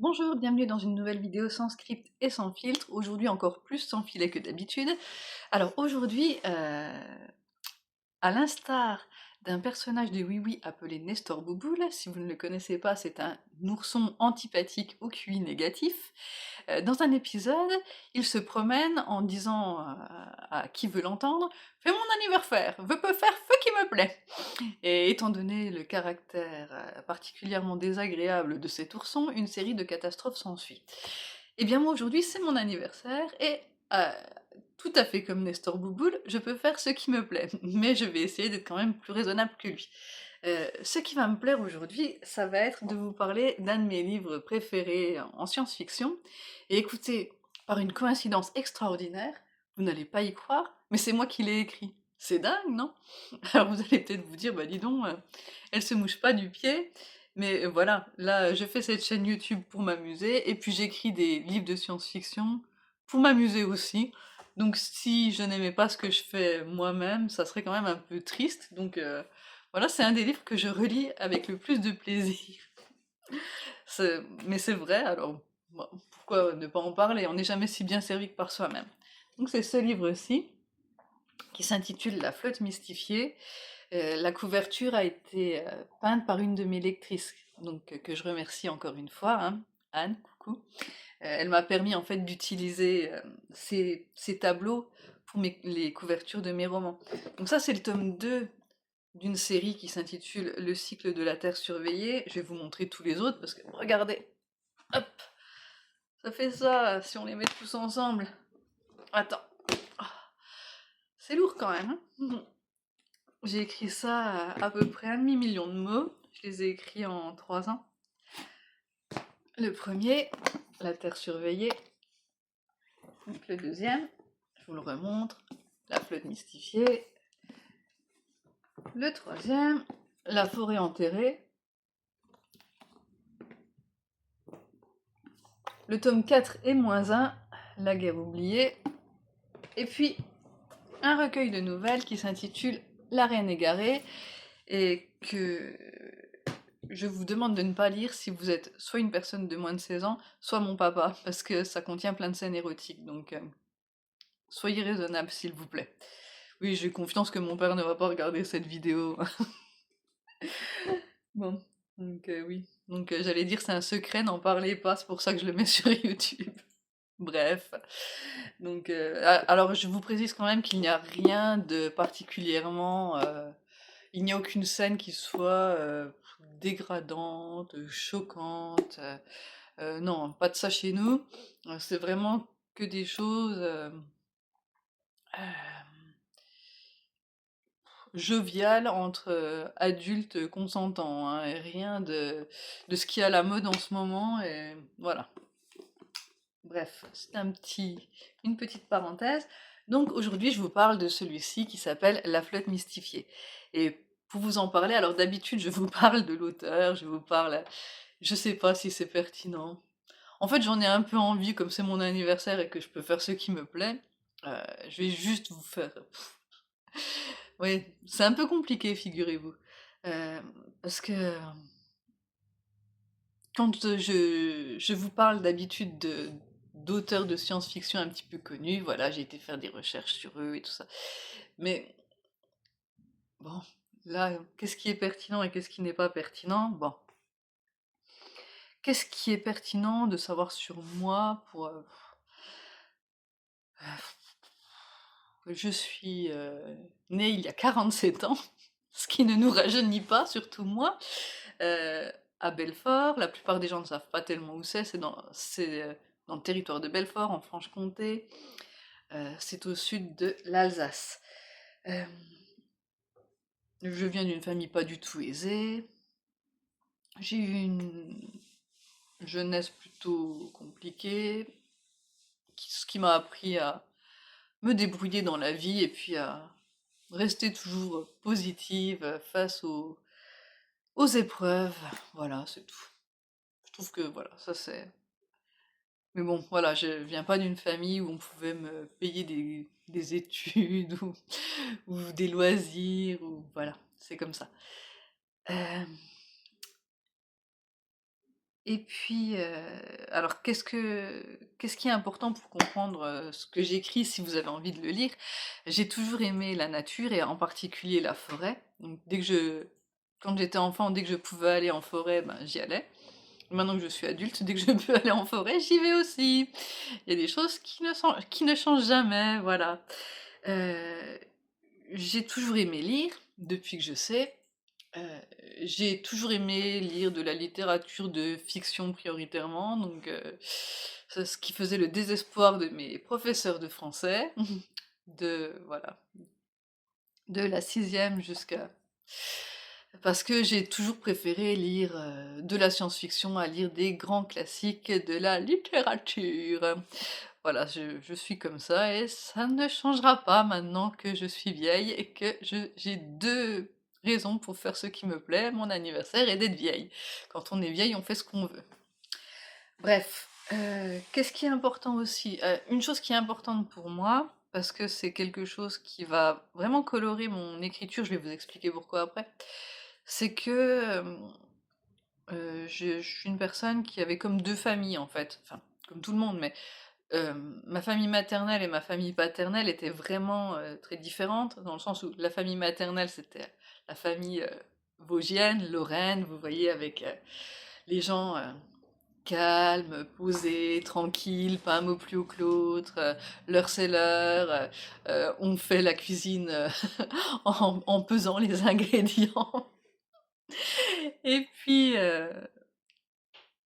Bonjour, bienvenue dans une nouvelle vidéo sans script et sans filtre, aujourd'hui encore plus sans filet que d'habitude. Alors aujourd'hui, à l'instar d'un personnage de Oui Oui appelé Nestor Bouboule, si vous ne le connaissez pas, c'est un ourson antipathique au QI négatif. Dans un épisode, il se promène en disant à qui veut l'entendre: «Fais mon anniversaire, je peux faire ce qui me plaît!» Et étant donné le caractère particulièrement désagréable de cet ourson, une série de catastrophes s'ensuit. Eh bien moi aujourd'hui c'est mon anniversaire et tout à fait comme Nestor Bouboule, je peux faire ce qui me plaît, mais je vais essayer d'être quand même plus raisonnable que lui. Ce qui va me plaire aujourd'hui, ça va être de vous parler d'un de mes livres préférés en science-fiction. Et écoutez, par une coïncidence extraordinaire, vous n'allez pas y croire, mais c'est moi qui l'ai écrit. C'est dingue, non? Alors vous allez peut-être vous dire: «Bah dis donc, elle se mouche pas du pied», mais voilà, là, je fais cette chaîne YouTube pour m'amuser et puis j'écris des livres de science-fiction pour m'amuser aussi. Donc si je n'aimais pas ce que je fais moi-même, ça serait quand même un peu triste, donc voilà, c'est un des livres que je relis avec le plus de plaisir. Mais c'est vrai, alors bon, pourquoi ne pas en parler? On n'est jamais si bien servi que par soi-même. Donc c'est ce livre-ci, qui s'intitule La flotte mystifiée. La couverture a été peinte par une de mes lectrices, donc que je remercie encore une fois, hein, Anne, coucou. Elle m'a permis en fait d'utiliser ces tableaux pour les couvertures de mes romans. Donc ça c'est le tome 2 d'une série qui s'intitule Le cycle de la Terre surveillée. Je vais vous montrer tous les autres parce que regardez, hop, ça fait ça si on les met tous ensemble. Attends, ah, c'est lourd quand même, hein. J'ai écrit ça à peu près 1/2 million de mots. Je les ai écrits en 3 ans. Le premier, La Terre surveillée. Donc le deuxième, je vous le remontre, La flotte mystifiée. Le troisième, La forêt enterrée. Le tome 4 et -1, La guerre oubliée. Et puis, un recueil de nouvelles qui s'intitule La reine égarée et que je vous demande de ne pas lire si vous êtes soit une personne de moins de 16 ans, soit mon papa, parce que ça contient plein de scènes érotiques, donc soyez raisonnable s'il vous plaît. Oui, j'ai confiance que mon père ne va pas regarder cette vidéo. Bon, donc oui. Donc j'allais dire c'est un secret, n'en parlez pas, c'est pour ça que je le mets sur YouTube. Bref. Donc alors je vous précise quand même qu'il n'y a rien de particulièrement il n'y a aucune scène qui soit dégradante, choquante. Non, pas de ça chez nous. C'est vraiment que des choses joviales entre adultes consentants, hein, et rien de ce qui est à la mode en ce moment. Et voilà. Bref, c'est une petite parenthèse. Donc aujourd'hui, je vous parle de celui-ci qui s'appelle La flotte mystifiée. Et pour vous en parler, alors d'habitude, je vous parle de l'auteur, je vous parle, je sais pas si c'est pertinent. En fait, j'en ai un peu envie, comme c'est mon anniversaire et que je peux faire ce qui me plaît, je vais juste vous faire oui, c'est un peu compliqué, figurez-vous. Parce que quand je vous parle d'habitude d'auteurs de science-fiction un petit peu connus, voilà, j'ai été faire des recherches sur eux et tout ça. Mais bon, là, qu'est-ce qui est pertinent et qu'est-ce qui n'est pas pertinent? Bon, qu'est-ce qui est pertinent de savoir sur moi pour, je suis, née il y a 47 ans, ce qui ne nous rajeunit pas, surtout moi, à Belfort. La plupart des gens ne savent pas tellement où dans le territoire de Belfort, en Franche-Comté. C'est au sud de l'Alsace. Hem, je viens d'une famille pas du tout aisée. J'ai eu une jeunesse plutôt compliquée, ce qui m'a appris à me débrouiller dans la vie et puis à rester toujours positive face aux épreuves. Voilà, c'est tout. Je trouve que voilà, ça c'est mais bon, voilà, je viens pas d'une famille où on pouvait me payer des études ou des loisirs ou voilà, c'est comme ça. Hem Et puis, alors qu'est-ce qui est important pour comprendre, ce que j'écris si vous avez envie de le lire? J'ai toujours aimé la nature et en particulier la forêt. Donc quand j'étais enfant, dès que je pouvais aller en forêt, ben, j'y allais. Maintenant que je suis adulte, dès que je peux aller en forêt, j'y vais aussi. Il y a des choses qui ne changent jamais, voilà. Heu, j'ai toujours aimé lire depuis que je sais. Heu, j'ai toujours aimé lire de la littérature de fiction prioritairement, donc c'est ce qui faisait le désespoir de mes professeurs de français, voilà, de la sixième jusqu'à parce que j'ai toujours préféré lire, de la science-fiction à lire des grands classiques de la littérature. Voilà, je suis comme ça et ça ne changera pas maintenant que je suis vieille et que j'ai 2 raisons pour faire ce qui me plaît, mon anniversaire et d'être vieille. Quand on est vieille, on fait ce qu'on veut. Bref, qu'est-ce qui est important aussi? Une chose qui est importante pour moi, parce que c'est quelque chose qui va vraiment colorer mon écriture, je vais vous expliquer pourquoi après, c'est que, je suis une personne qui avait comme 2 familles en fait, enfin, comme tout le monde, mais ma famille maternelle et ma famille paternelle étaient vraiment, très différentes, dans le sens où la famille maternelle, c'était la famille, vosgienne, lorraine, vous voyez, avec, les gens, calmes, posés, tranquilles, pas un mot plus haut que l'autre, l'heure c'est l'heure, on fait la cuisine, en pesant les ingrédients et puis, heu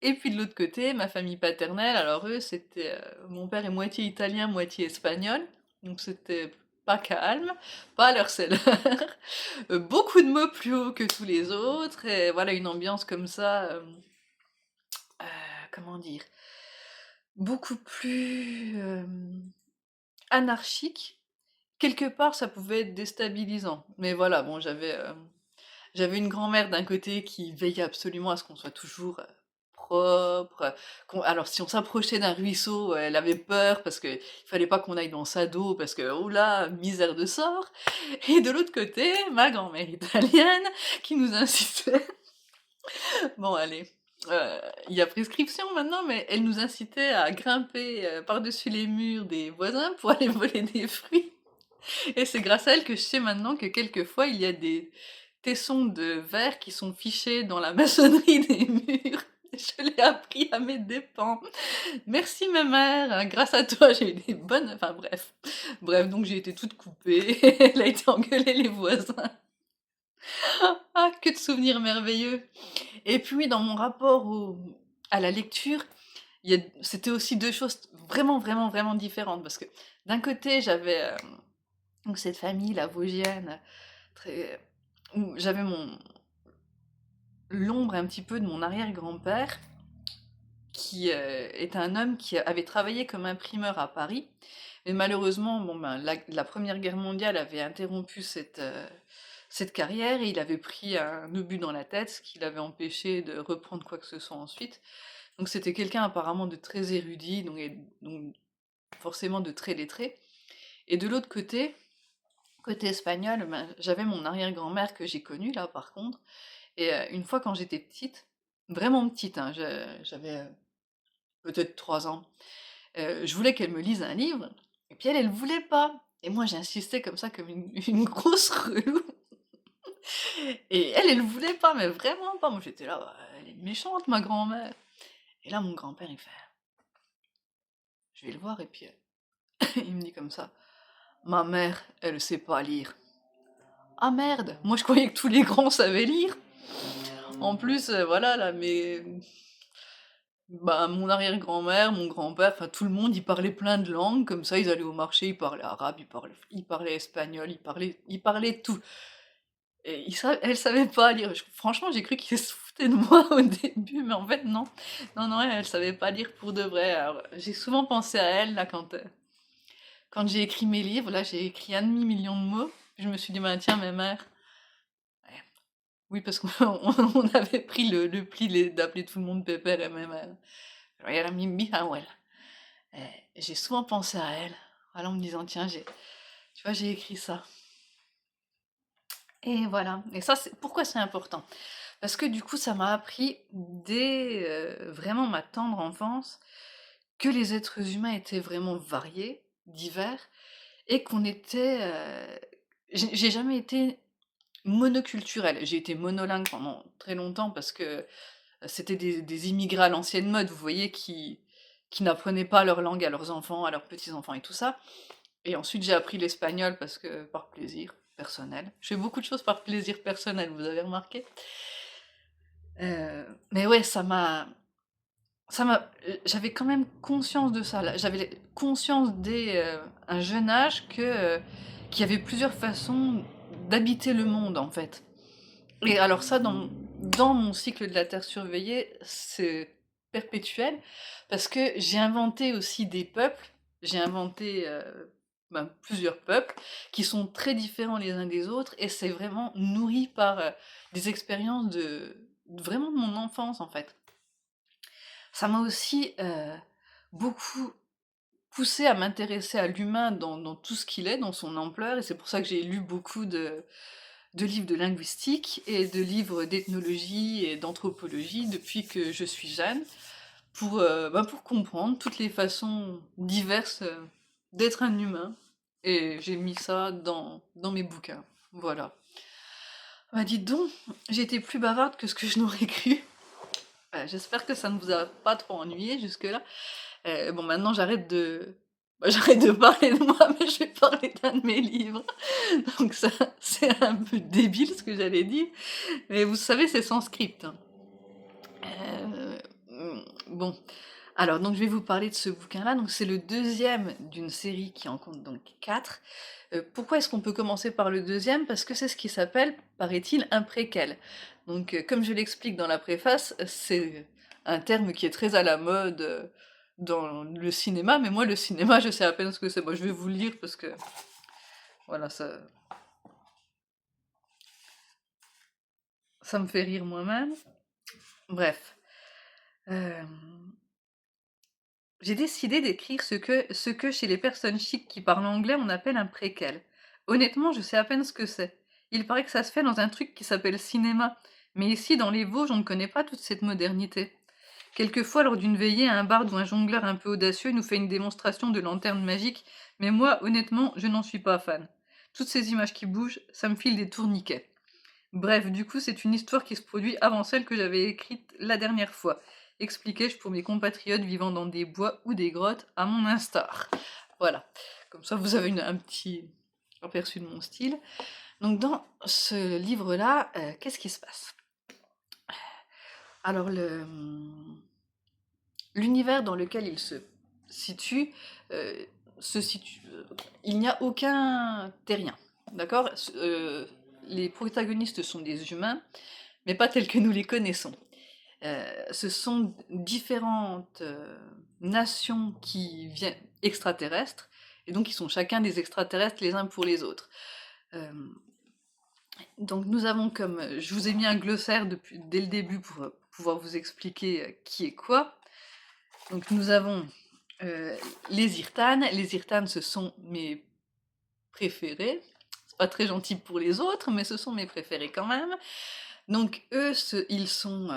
et puis de l'autre côté, ma famille paternelle, alors eux, c'était, mon père est moitié italien, moitié espagnol, donc c'était pas calme, pas à l'heure c'est l'heure, beaucoup de mots plus haut que tous les autres et voilà une ambiance comme ça, comment dire? Beaucoup plus, anarchique. Quelque part, ça pouvait être déstabilisant, mais voilà, bon, j'avais une grand-mère d'un côté qui veillait absolument à ce qu'on soit toujours, propre, qu'on alors si on s'approchait d'un ruisseau, elle avait peur parce qu'il fallait pas qu'on aille dans sa dos parce que, oh là, misère de sort et de l'autre côté, ma grand-mère italienne qui nous incitait bon allez, il y a prescription maintenant, mais elle nous incitait à grimper, par-dessus les murs des voisins pour aller voler des fruits et c'est grâce à elle que je sais maintenant que quelquefois il y a des tessons de verre qui sont fichés dans la maçonnerie des murs. Je l'ai appris à mes dépens. Merci ma mère, hein, grâce à toi j'ai eu des bonnes enfin bref. Bref, donc j'ai été toute coupée, elle a été engueuler les voisins. Ah, que de souvenirs merveilleux. Et puis dans mon rapport à la lecture, c'était aussi 2 choses vraiment, vraiment, vraiment différentes parce que d'un côté j'avais, donc cette famille, la vosgienne, très où j'avais l'ombre un petit peu de mon arrière-grand-père qui, est un homme qui avait travaillé comme imprimeur à Paris, mais malheureusement, bon, ben, la 1 guerre mondiale avait interrompu cette carrière et il avait pris un obus dans la tête, ce qui l'avait empêché de reprendre quoi que ce soit ensuite. Donc c'était quelqu'un apparemment de très érudit, donc forcément de très lettré et de l'autre côté, côté espagnol, ben, j'avais mon arrière-grand-mère que j'ai connue là, par contre et une fois quand j'étais petite, vraiment petite, hein, j'avais, peut-être 3 ans. Je voulais qu'elle me lise un livre et puis elle voulait pas et moi j'insistais comme ça comme une une grosse relou et elle voulait pas, mais vraiment pas. Moi j'étais là: «Bah, elle est méchante ma grand-mère» et là mon grand-père il fait: «Je vais le voir» et puis, il me dit comme ça: «Ma mère, elle sait pas lire». Ah merde! Moi je croyais que tous les grands savaient lire. En plus, voilà là, bah, mon arrière-grand-mère, mon grand-père, enfin tout le monde, ils parlaient plein de langues, comme ça, ils allaient au marché, ils parlaient arabe, ils parlaient espagnol, ils parlaient tout. Et elle savait pas lire. Franchement, j'ai cru qu'ils se foutaient de moi au début, mais en fait non. Non, non, elle savait pas lire pour de vrai. Alors, j'ai souvent pensé à elle là quand j'ai écrit mes livres, là j'ai écrit 1/2 million de mots. Je me suis dit: «Ben tiens, ma mère». Ouais. Oui, parce qu'on on avait pris le pli d'appeler tout le monde Pépère et ma mère. «Regarde mi Hawel». J'ai souvent pensé à elle, voilà, en me disant: «Tiens, tu vois, j'ai écrit ça» et voilà et ça, c'est pourquoi c'est important? Parce que du coup, ça m'a appris dès, vraiment ma tendre enfance, que les êtres humains étaient vraiment variés, divers et qu'on était, j'ai jamais été monoculturelle. J'ai été monolingue pendant très longtemps parce que, c'était des immigrés à l'ancienne mode, vous voyez, qui n'apprenaient pas leur langue à leurs enfants, à leurs petits-enfants et tout ça. Et ensuite, j'ai appris l'espagnol parce que par plaisir personnel. Je fais beaucoup de choses par plaisir personnel, vous avez remarqué? Mais ouais, j'avais quand même conscience de ça, là. J'avais conscience dès, un jeune âge qu'il y avait plusieurs façons d'habiter le monde, en fait. Et alors ça, dans mon cycle de la Terre surveillée, c'est perpétuel, parce que j'ai inventé aussi des peuples, j'ai inventé, ben, plusieurs peuples qui sont très différents les uns des autres et c'est vraiment nourri par, des expériences vraiment de mon enfance, en fait. Ça m'a aussi, beaucoup poussée à m'intéresser à l'humain dans tout ce qu'il est, dans son ampleur et c'est pour ça que j'ai lu beaucoup de livres de linguistique et de livres d'ethnologie et d'anthropologie depuis que je suis jeune, pour comprendre toutes les façons diverses d'être un humain. Et j'ai mis ça dans mes bouquins. Voilà. Bah dites donc, j'ai été plus bavarde que ce que je n'aurais cru. J'espère que ça ne vous a pas trop ennuyé jusque-là. Bon, maintenant j'arrête de parler de moi, mais je vais parler d'un de mes livres. Donc ça, c'est un peu débile ce que j'allais dire, mais vous savez, c'est sans script, hein. Bon, alors donc je vais vous parler de ce bouquin-là. Donc c'est le deuxième d'une série qui en compte donc 4. Pourquoi est-ce qu'on peut commencer par le deuxième? Parce que c'est ce qui s'appelle, paraît-il, un préquel. Donc comme je l'explique dans la préface, c'est un terme qui est très à la mode dans le cinéma, mais moi le cinéma je sais à peine ce que c'est. Moi je vais vous le lire parce que voilà, ça me fait rire moi-même. Bref. Euh, J'ai décidé d'écrire ce que chez les personnes chics qui parlent anglais on appelle un préquel. Honnêtement, je sais à peine ce que c'est. Il paraît que ça se fait dans un truc qui s'appelle cinéma, mais ici dans les Vosges on ne connaît pas toute cette modernité. Quelquefois, lors d'une veillée, un barde ou un jongleur un peu audacieux nous fait une démonstration de lanterne magique, mais moi, honnêtement, je n'en suis pas fan. Toutes ces images qui bougent, ça me file des tourniquets. Bref, du coup, c'est une histoire qui se produit avant celle que j'avais écrite la dernière fois. Expliquai-je pour mes compatriotes vivant dans des bois ou des grottes, à mon instar. Voilà. Comme ça, vous avez un petit aperçu de mon style. Donc, dans ce livre-là, qu'est-ce qui se passe? Alors, l'univers dans lequel il situe, euh, se situe. Il n'y a aucun terrien. D'accord? Les protagonistes sont des humains, mais pas tels que nous les connaissons. Ce sont différentes nations qui viennent extraterrestres, et donc ils sont chacun des extraterrestres les uns pour les autres. Euh, donc nous avons comme, je vous ai mis un glossaire dès le début pour pouvoir vous expliquer qui est quoi. Donc nous avons euh, les Irtanes. Les Irtanes, ce sont mes préférés. C'est pas très gentil pour les autres, mais ce sont mes préférés quand même. Donc eux, ils sont...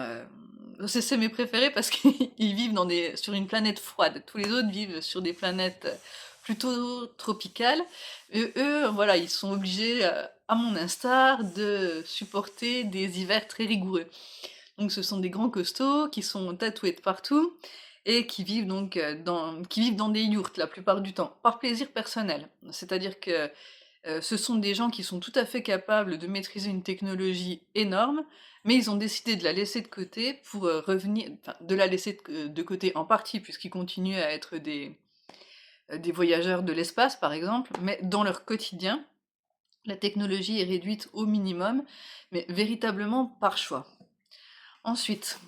c'est mes préférés parce qu'ils vivent sur une planète froide. Tous les autres vivent sur des planètes plutôt tropicales. Et eux, voilà, ils sont obligés, à mon instar, de supporter des hivers très rigoureux. Donc ce sont des grands costauds qui sont tatoués de partout et qui vivent donc qui vivent dans des yourtes la plupart du temps, par plaisir personnel. C'est-à-dire que ce sont des gens qui sont tout à fait capables de maîtriser une technologie énorme, mais ils ont décidé de la laisser de côté pour revenir, enfin, de la laisser de côté en partie, puisqu'ils continuent à être des voyageurs de l'espace, par exemple, mais dans leur quotidien, la technologie est réduite au minimum, mais véritablement par choix. Ensuite,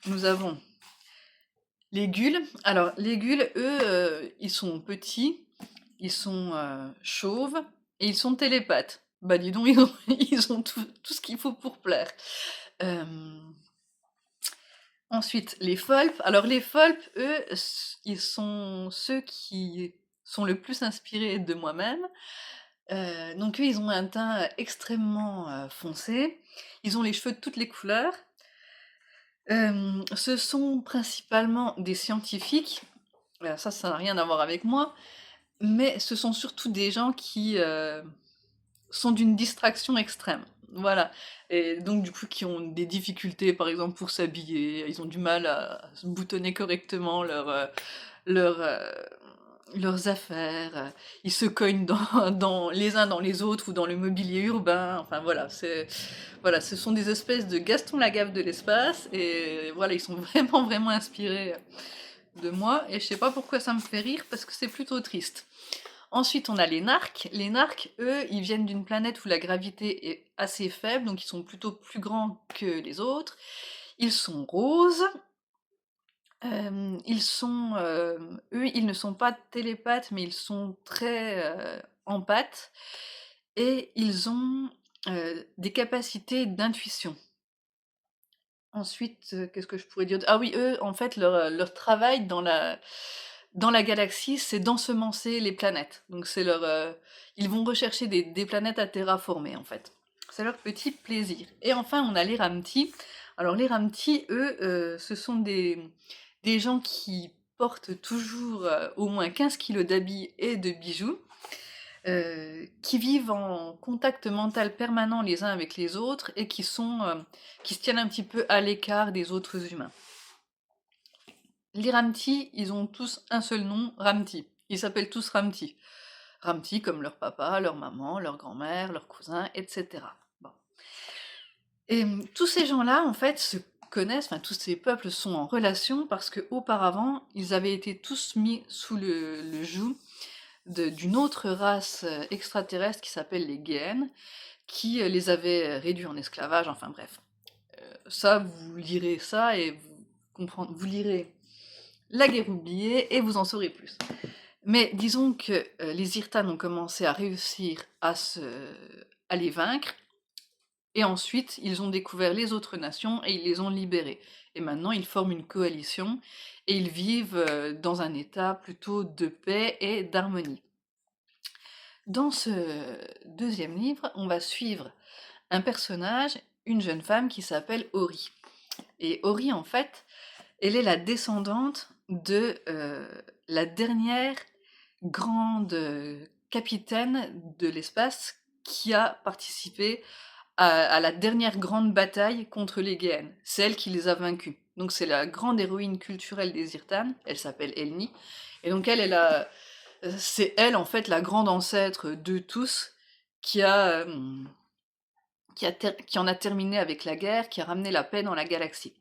nous avons les Guls. Alors, les Guls, eux, ils sont petits, ils sont chauves et ils sont télépathes. Bah dis donc, ils ont tout ce qu'il faut pour plaire. Euh, Ensuite, les Folps. Alors, les Folps, eux, ils sont ceux qui sont le plus inspirés de moi-même. Donc eux, ils ont un teint extrêmement foncé. Ils ont les cheveux de toutes les couleurs. Ce sont principalement des scientifiques. Ça n'a rien à voir avec moi, mais ce sont surtout des gens qui sont d'une distraction extrême. Voilà. Et donc, du coup, qui ont des difficultés, par exemple, pour s'habiller. Ils ont du mal à se boutonner correctement leur, leurs affaires. Ils se cognent les uns dans les autres ou dans le mobilier urbain. Enfin, voilà. Voilà, ce sont des espèces de Gaston Lagaffe de l'espace. Et voilà, ils sont vraiment, vraiment inspirés de moi. Et je sais pas pourquoi ça me fait rire, parce que c'est plutôt triste. Ensuite, on a les narcs. Les narcs, eux, ils viennent d'une planète où la gravité est assez faible, donc ils sont plutôt plus grands que les autres. Ils sont roses. Eux, ils ne sont pas télépathes, mais ils sont très empathes. Et ils ont des capacités d'intuition. Ensuite, qu'est-ce que je pourrais dire? Ah oui, eux, en fait, leur travail dans la galaxie, c'est d'ensemencer les planètes. Donc c'est ils vont rechercher des planètes à terraformer, en fait. C'est leur petit plaisir. Et enfin, on a les Ramti. Alors les Ramti, eux, ce sont des gens qui portent toujours au moins 15 kilos d'habits et de bijoux, qui vivent en contact mental permanent les uns avec les autres et qui se tiennent un petit peu à l'écart des autres humains. Les Ramti, ils ont tous un seul nom, Ramti. Ils s'appellent tous Ramti. Ramti comme leur papa, leur maman, leur grand-mère, leurs cousins, etc. Bon. Et tous ces gens-là, en fait, se connaissent, enfin tous ces peuples sont en relation parce que auparavant, ils avaient été tous mis sous le joug d'une autre race extraterrestre qui s'appelle les Géhennes, qui les avait réduits en esclavage, enfin bref. Ça, vous lirez ça et vous lirez La guerre oubliée et vous en saurez plus. Mais disons que les Irtanes ont commencé à réussir à les vaincre, et ensuite ils ont découvert les autres nations et ils les ont libérées. Et maintenant ils forment une coalition et ils vivent dans un état plutôt de paix et d'harmonie. Dans ce deuxième livre, on va suivre un personnage, une jeune femme qui s'appelle Ori. Et Ori, en fait, elle est la descendante de la dernière grande capitaine de l'espace qui a participé à la dernière grande bataille contre les Géhennes. C'est elle qui les a vaincus. Donc c'est la grande héroïne culturelle des Irtanes, elle s'appelle Elni. Et donc c'est elle en fait la grande ancêtre de tous qui a, qui en a terminé avec la guerre, qui a ramené la paix dans la galaxie.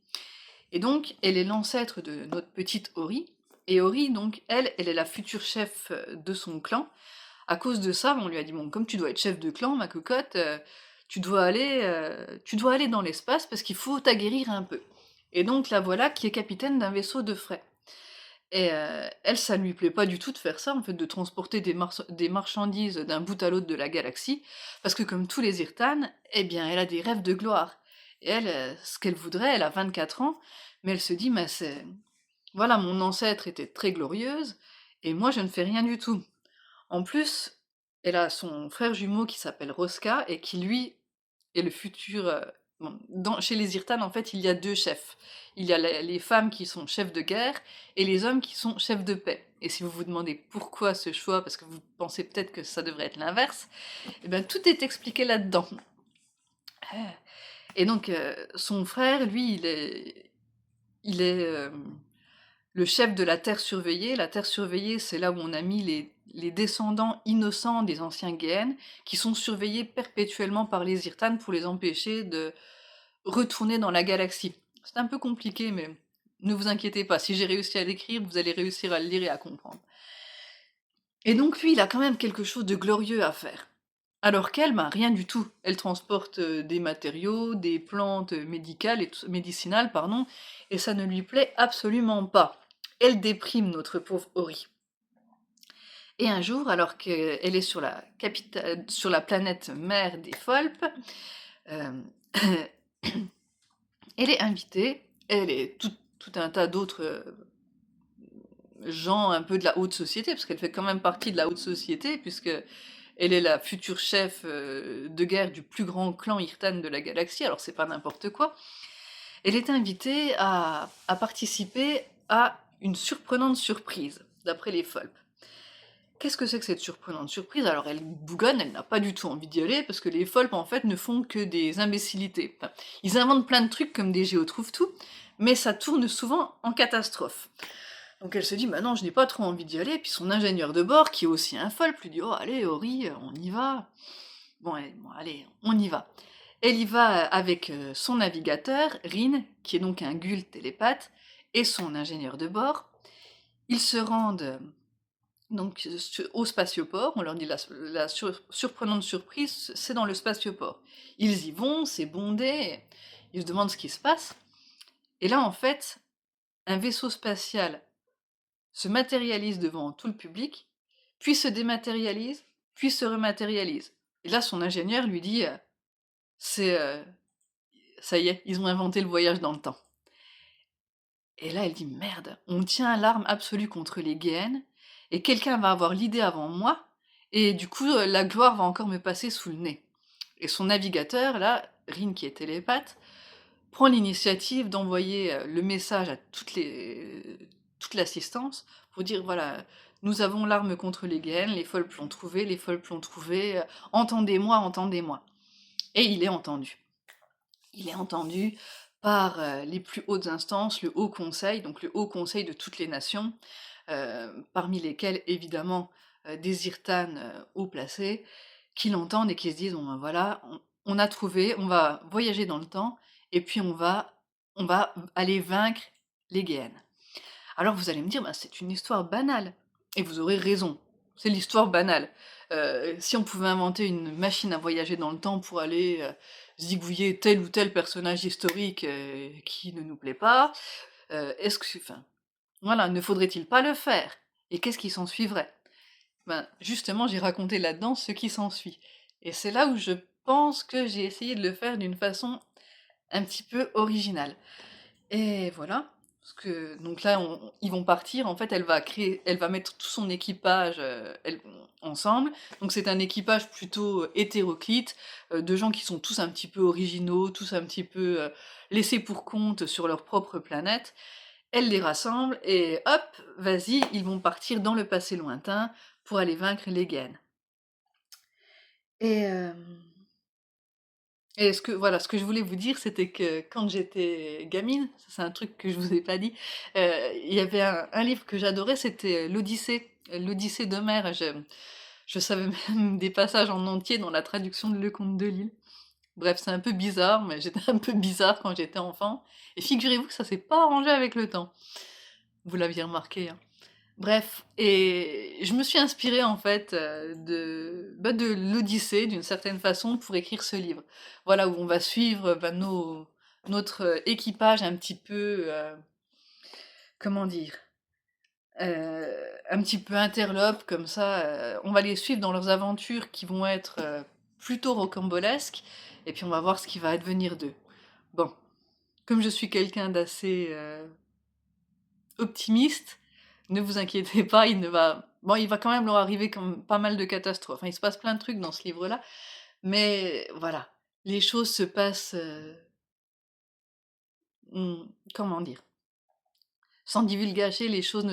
Et donc, elle est l'ancêtre de notre petite Ori. Et Ori, donc, elle est la future chef de son clan. À cause de ça, on lui a dit, bon, comme tu dois être chef de clan, ma cocotte, tu dois aller dans l'espace parce qu'il faut t'aguerrir un peu. Et donc, la voilà qui est capitaine d'un vaisseau de frais. Et elle, ça ne lui plaît pas du tout de faire ça, en fait, de transporter des marchandises d'un bout à l'autre de la galaxie, parce que comme tous les Irtanes, eh bien, elle a des rêves de gloire. Et elle, ce qu'elle voudrait, elle a 24 ans, mais elle se dit, mais c'est... Voilà, mon ancêtre était très glorieuse, et moi, je ne fais rien du tout. En plus, elle a son frère jumeau qui s'appelle Roska, et qui, lui, est le futur... bon, chez les Irtanes, en fait, il y a deux chefs. Il y a les femmes qui sont chefs de guerre, et les hommes qui sont chefs de paix. Et si vous vous demandez pourquoi ce choix, parce que vous pensez peut-être que ça devrait être l'inverse, eh bien, tout est expliqué là-dedans. Et donc, son frère, lui, il est le chef de la Terre surveillée. La Terre surveillée, c'est là où on a mis les descendants innocents des anciens Géhennes, qui sont surveillés perpétuellement par les Irtanes pour les empêcher de retourner dans la galaxie. C'est un peu compliqué, mais ne vous inquiétez pas, si j'ai réussi à l'écrire, vous allez réussir à le lire et à comprendre. Et donc lui, il a quand même quelque chose de glorieux à faire. Alors qu'elle, ben, rien du tout. Elle transporte des matériaux, des plantes médicinales, pardon, et ça ne lui plaît absolument pas. Elle déprime notre pauvre Ori. Et un jour, alors qu'elle est sur la planète mère des Folpes, euh, elle est invitée, elle et tout un tas d'autres gens un peu de la haute société, parce qu'elle fait quand même partie de la haute société, puisque Elle est la future chef de guerre du plus grand clan Irtan de la galaxie, alors c'est pas n'importe quoi. Elle est invitée à participer à une surprenante surprise, d'après les Fulp. Qu'est-ce que c'est que cette surprenante surprise? Alors elle bougonne, elle n'a pas du tout envie d'y aller, parce que les Fulp en fait ne font que des imbécilités. Enfin, ils inventent plein de trucs comme des géotrouve-tout, mais ça tourne souvent en catastrophe. Donc elle se dit, bah non, je n'ai pas trop envie d'y aller, puis son ingénieur de bord, qui est aussi un Fulp, lui dit, oh allez Ori, on y va. Bon, allez, on y va. Elle y va avec son navigateur, Rin, qui est donc un Gul télépathe, et son ingénieur de bord. Ils se rendent donc au spatioport, on leur dit la surprenante surprise, c'est dans le spatioport. Ils y vont, c'est bondé, ils se demandent ce qui se passe, et là en fait, un vaisseau spatial se matérialise devant tout le public, puis se dématérialise, puis se rematérialise. Et là son ingénieur lui dit, c'est... ça y est, ils ont inventé le voyage dans le temps. Et là elle dit, merde, on tient l'arme absolue contre les GN, et quelqu'un va avoir l'idée avant moi, et du coup, la gloire va encore me passer sous le nez. Et son navigateur, là, Rin qui est télépathe, prend l'initiative d'envoyer le message à toute l'assistance pour dire, voilà, nous avons l'arme contre les GN, les Fulp l'ont trouvé, les Fulp l'ont trouvé, entendez-moi, entendez-moi. Et il est entendu. Il est entendu par les plus hautes instances, le Haut Conseil, donc le Haut Conseil de toutes les nations, parmi lesquelles, évidemment, des Irtanes haut placés, qui l'entendent et qui se disent, bon ben voilà, on a trouvé, on va voyager dans le temps, et puis on va aller vaincre les Géhennes. Alors vous allez me dire, bah, c'est une histoire banale, et vous aurez raison, c'est l'histoire banale. Si on pouvait inventer une machine à voyager dans le temps pour aller zigouiller tel ou tel personnage historique qui ne nous plaît pas, est-ce que, enfin, voilà, ne faudrait-il pas le faire? Et qu'est-ce qui s'en suivrait? Ben, justement, j'ai raconté là-dedans ce qui s'ensuit. Et c'est là où je pense que j'ai essayé de le faire d'une façon un petit peu originale. Et voilà. Parce que, donc là, ils vont partir. En fait, elle va mettre tout son équipage ensemble. Donc c'est un équipage plutôt hétéroclite, de gens qui sont tous un petit peu originaux, tous un petit peu laissés pour compte sur leur propre planète. Elle les rassemble et hop, vas-y, ils vont partir dans le passé lointain pour aller vaincre les Gaines. Et, euh, et ce que je voulais vous dire, c'était que quand j'étais gamine, ça, c'est un truc que je vous ai pas dit, il y avait un livre que j'adorais, c'était l'Odyssée d'Homère. Je savais même des passages en entier dans la traduction de Le Comte de Lille. Bref, c'est un peu bizarre, mais j'étais un peu bizarre quand j'étais enfant. Et figurez-vous que ça s'est pas arrangé avec le temps. Vous l'aviez remarqué, hein. Bref, et je me suis inspirée en fait de l'Odyssée d'une certaine façon pour écrire ce livre. Voilà, où on va suivre notre équipage un petit peu, comment dire, un petit peu interlope comme ça. On va les suivre dans leurs aventures qui vont être plutôt rocambolesques, et puis on va voir ce qui va advenir d'eux. Bon, comme je suis quelqu'un d'assez optimiste, ne vous inquiétez pas, bon, il va quand même leur arriver comme pas mal de catastrophes, hein. Il se passe plein de trucs dans ce livre-là, mais voilà, les choses se passent, mmh, comment dire? Sans divulgacher, les choses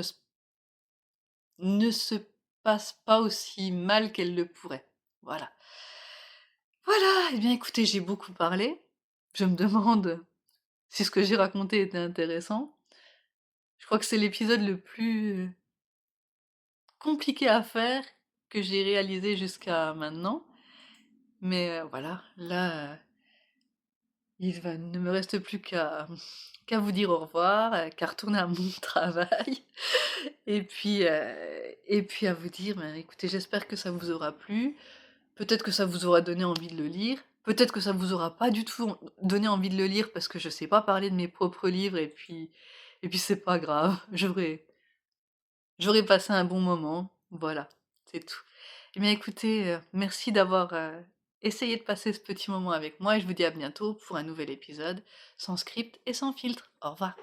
ne se passent pas aussi mal qu'elles le pourraient. Voilà. Voilà, eh bien écoutez, j'ai beaucoup parlé. Je me demande si ce que j'ai raconté était intéressant. Je crois que c'est l'épisode le plus compliqué à faire que j'ai réalisé jusqu'à maintenant. Mais voilà, là, ne me reste plus qu'à vous dire au revoir, qu'à retourner à mon travail et puis à vous dire, ben, écoutez, j'espère que ça vous aura plu. Peut-être que ça vous aura donné envie de le lire. Peut-être que ça vous aura pas du tout donné envie de le lire parce que je sais pas parler de mes propres livres et puis c'est pas grave, j'aurais passé un bon moment. Voilà, c'est tout. Eh bien écoutez, merci d'avoir, essayé de passer ce petit moment avec moi et je vous dis à bientôt pour un nouvel épisode sans script et sans filtre. Au revoir.